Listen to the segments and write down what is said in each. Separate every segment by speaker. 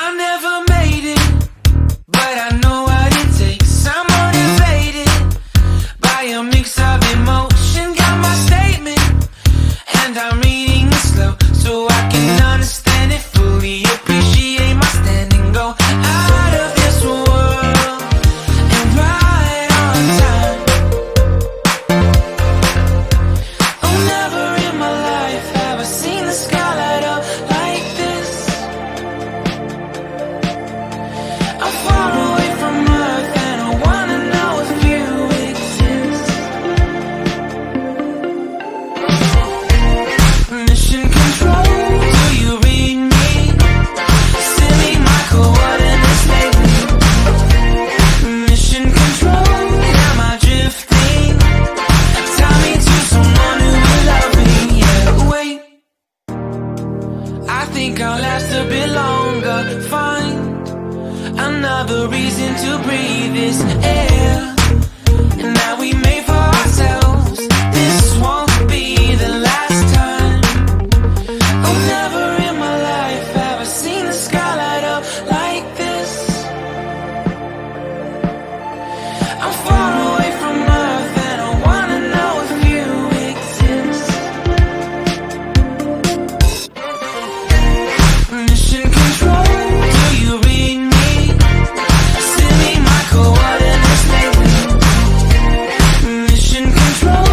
Speaker 1: I never made it, but I know what it takes. I'm motivated by a mix of emotion. Got my statement, and I'm reading it slow so I can understand it fully. Appreciate my stand and go out of this world and right on time. Oh, never in my life have I seen the sky light up like this. I'm far away from Earth and I wanna know if you exist. Mission control, do you read me? Send me my coordinates lately. Mission control, am I drifting? Tie me to someone who will love me. Yeah, wait, I think I'll last a bit longer. Find another reason to breathe this air, and that we made for ourselves. This won't be the last time. Oh, never in my life have I seen the sky light up like this. I'm far away from Earth and I wanna know if you exist. Mission control, do you read me? Send me my coordinates lately. Mission control,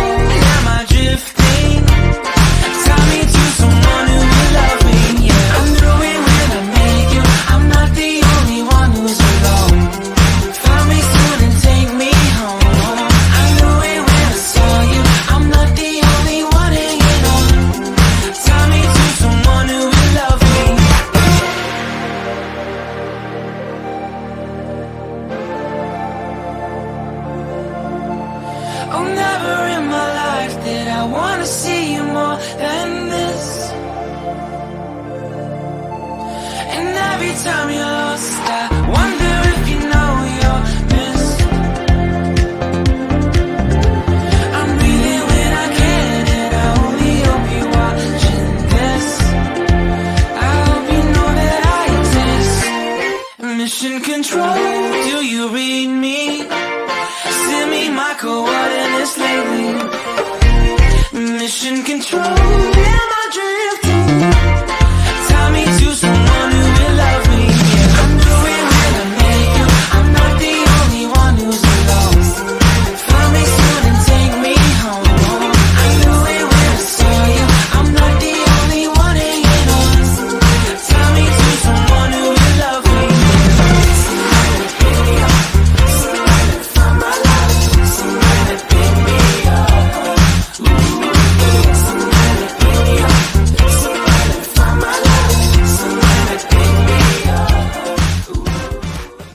Speaker 1: am I drifting? Tie me to someone who will love me. Yeah, I knew it when I met you. I'm not the only one who's alone. Find me soon and take me home. I knew it when I saw you. I'm not the only one hanging on. Tie me to someone who will love me. Oh, never in my life did I wanna see you more than this. And every time you're lost, I wonder if you know you're missed. I'm breathing when I can, and I only hope you're watching this. I hope you know that I exist. Mission control.